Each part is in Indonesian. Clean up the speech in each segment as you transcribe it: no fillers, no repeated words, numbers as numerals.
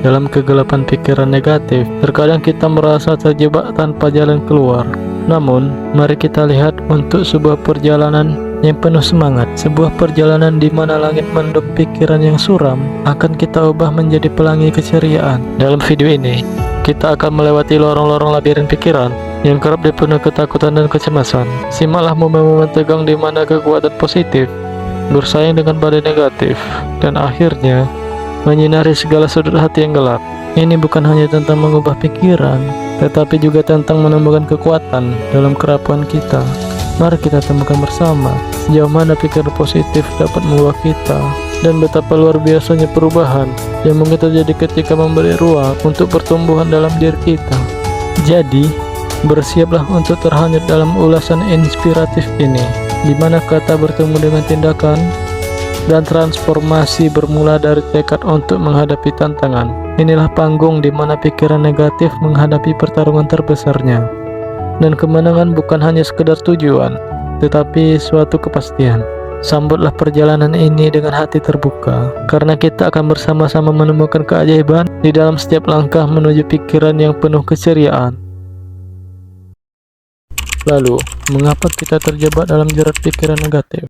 dalam kegelapan pikiran negatif. Terkadang kita merasa terjebak tanpa jalan keluar. Namun, mari kita lihat untuk sebuah perjalanan yang penuh semangat. Sebuah perjalanan di mana langit mendung pikiran yang suram akan kita ubah menjadi pelangi keceriaan. Dalam video ini, kita akan melewati lorong-lorong labirin pikiran yang kerap dipenuhi ketakutan dan kecemasan. Simaklah momen-momen tegang di mana kekuatan positif bersaing dengan badai negatif, dan akhirnya menyinari segala sudut hati yang gelap. Ini bukan hanya tentang mengubah pikiran, tetapi juga tentang menumbuhkan kekuatan dalam kerapuhan kita. Mari kita temukan bersama sejauh mana pikiran positif dapat mengubah kita, dan betapa luar biasanya perubahan yang mungkin terjadi ketika memberi ruang untuk pertumbuhan dalam diri kita. Jadi, bersiaplah untuk terhanyut dalam ulasan inspiratif ini, di mana kata bertemu dengan tindakan dan transformasi bermula dari tekad untuk menghadapi tantangan. Inilah panggung di mana pikiran negatif menghadapi pertarungan terbesarnya, dan kemenangan bukan hanya sekedar tujuan, tetapi suatu kepastian. Sambutlah perjalanan ini dengan hati terbuka, karena kita akan bersama-sama menemukan keajaiban di dalam setiap langkah menuju pikiran yang penuh keceriaan. Lalu, mengapa kita terjebak dalam jerat pikiran negatif?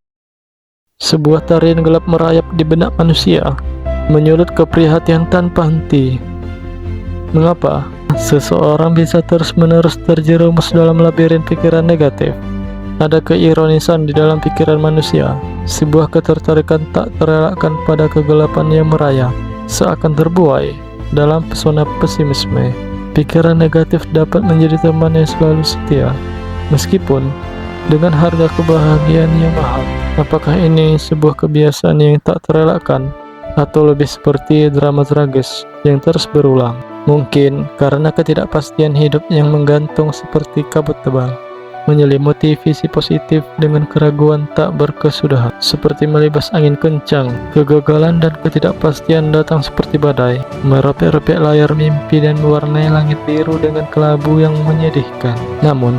Sebuah tarian gelap merayap di benak manusia, menyulut keprihatinan tanpa henti. Mengapa seseorang bisa terus-menerus terjerumus dalam labirin pikiran negatif? Ada keironisan di dalam pikiran manusia, sebuah ketertarikan tak terelakkan pada kegelapan yang merayap, seakan terbuai dalam pesona pesimisme. Pikiran negatif dapat menjadi teman yang selalu setia, meskipun dengan harga kebahagiaan yang mahal. Apakah ini sebuah kebiasaan yang tak terelakkan, atau lebih seperti drama tragis yang terus berulang? Mungkin karena ketidakpastian hidup yang menggantung seperti kabut tebal, menyelimuti visi positif dengan keraguan tak berkesudahan. Seperti melibas angin kencang, kegagalan dan ketidakpastian datang seperti badai, merobek-robek layar mimpi dan mewarnai langit biru dengan kelabu yang menyedihkan. Namun,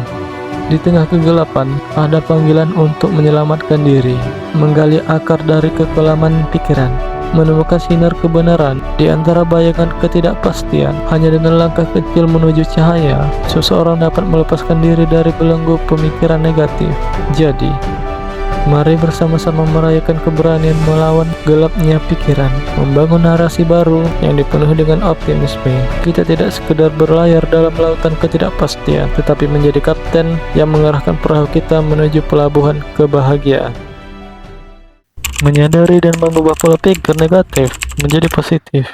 di tengah kegelapan, ada panggilan untuk menyelamatkan diri, menggali akar dari kekelaman pikiran, menemukan sinar kebenaran di antara bayangan ketidakpastian. Hanya dengan langkah kecil menuju cahaya, seseorang dapat melepaskan diri dari belenggu pemikiran negatif. Jadi, mari bersama-sama merayakan keberanian melawan gelapnya pikiran, membangun narasi baru yang dipenuhi dengan optimisme. Kita tidak sekedar berlayar dalam lautan ketidakpastian, tetapi menjadi kapten yang mengarahkan perahu kita menuju pelabuhan kebahagiaan. Menyadari dan mengubah pola pikir negatif menjadi positif.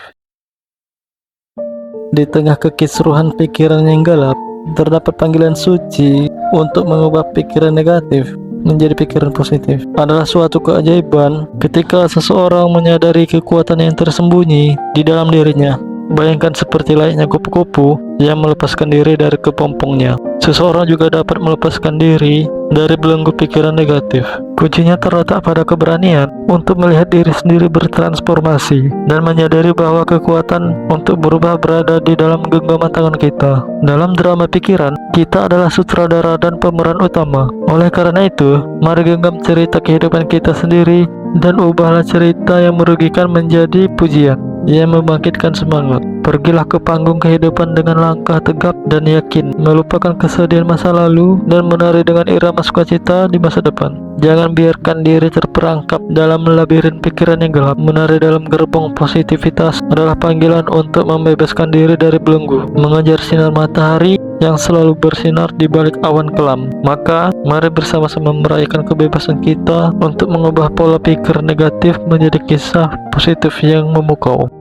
Di tengah kekisruhan pikiran yang gelap, terdapat panggilan suci untuk mengubah pikiran negatif menjadi pikiran positif. Adalah suatu keajaiban ketika seseorang menyadari kekuatan yang tersembunyi di dalam dirinya. Bayangkan seperti layaknya kupu-kupu yang melepaskan diri dari kepompongnya. Seseorang juga dapat melepaskan diri dari belenggu pikiran negatif. Kuncinya terletak pada keberanian untuk melihat diri sendiri bertransformasi dan menyadari bahwa kekuatan untuk berubah berada di dalam genggaman tangan kita. Dalam drama pikiran, kita adalah sutradara dan pemeran utama. Oleh karena itu, mari genggam cerita kehidupan kita sendiri dan ubahlah cerita yang merugikan menjadi pujian yang membangkitkan semangat. Pergilah ke panggung kehidupan dengan langkah tegap dan yakin, melupakan kesedihan masa lalu dan menari dengan irama sukacita di masa depan. Jangan biarkan diri terperangkap dalam labirin pikiran yang gelap. Menari dalam gerbong positivitas adalah panggilan untuk membebaskan diri dari belenggu, mengejar sinar matahari yang selalu bersinar di balik awan kelam. Maka, mari bersama-sama merayakan kebebasan kita untuk mengubah pola pikir negatif menjadi kisah positif yang memukau.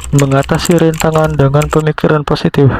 Mengatasi rintangan dengan pemikiran positif.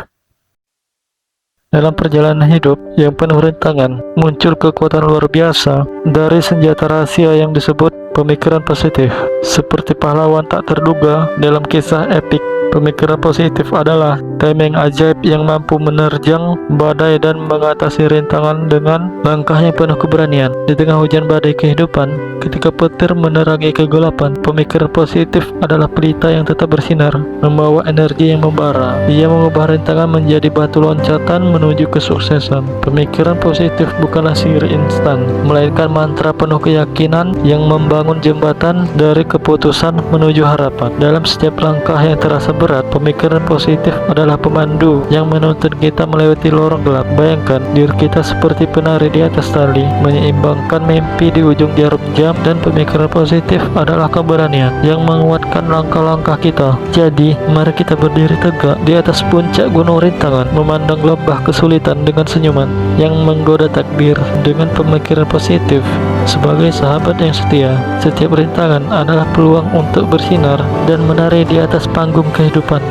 Dalam perjalanan hidup yang penuh rintangan, muncul kekuatan luar biasa dari senjata rahasia yang disebut pemikiran positif. Seperti pahlawan tak terduga dalam kisah epik Pemikiran positif adalah tameng ajaib yang mampu menerjang badai dan mengatasi rintangan dengan langkah yang penuh keberanian. Di tengah hujan badai kehidupan, ketika petir menerangi kegelapan, pemikiran positif adalah pelita yang tetap bersinar, membawa energi yang membara. Ia mengubah rintangan menjadi batu loncatan menuju kesuksesan. Pemikiran positif bukanlah sihir instan, melainkan mantra penuh keyakinan yang membangun jembatan dari keputusan menuju harapan. Dalam setiap langkah yang terasa berat, pemikiran positif adalah pemandu yang menuntun kita melewati lorong gelap. Bayangkan diri kita seperti penari di atas tali, menyeimbangkan mimpi di ujung jarum jam, dan pemikiran positif adalah keberanian yang menguatkan langkah-langkah kita. Jadi, mari kita berdiri tegak di atas puncak gunung rintangan, memandang lembah kesulitan dengan senyuman yang menggoda takdir. Dengan pemikiran positif sebagai sahabat yang setia, setiap rintangan adalah peluang untuk bersinar dan menari di atas panggung kehidupan.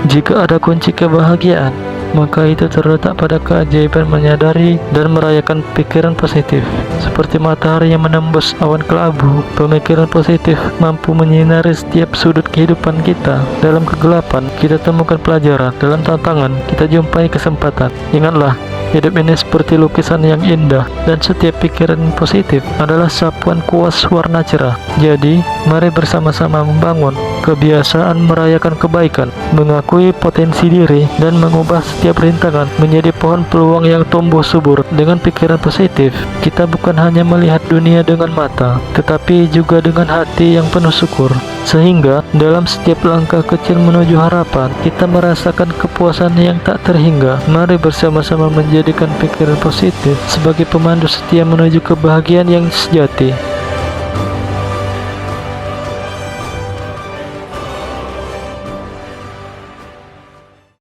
Jika ada kunci kebahagiaan, maka itu terletak pada keajaiban menyadari dan merayakan pikiran positif. Seperti matahari yang menembus awan kelabu, pemikiran positif mampu menyinari setiap sudut kehidupan kita. Dalam kegelapan, kita temukan pelajaran. Dalam tantangan, kita jumpai kesempatan. Ingatlah, hidup ini seperti lukisan yang indah, dan setiap pikiran positif adalah sapuan kuas warna cerah. Jadi, mari bersama-sama membangun kebiasaan merayakan kebaikan, mengakui potensi diri, dan mengubah setiap rintangan menjadi pohon peluang yang tumbuh subur. Dengan pikiran positif, kita bukan hanya melihat dunia dengan mata, tetapi juga dengan hati yang penuh syukur. Sehingga, dalam setiap langkah kecil menuju harapan, kita merasakan kepuasan yang tak terhingga. Mari bersama-sama menjadikan pikiran positif sebagai pemandu setia menuju kebahagiaan yang sejati.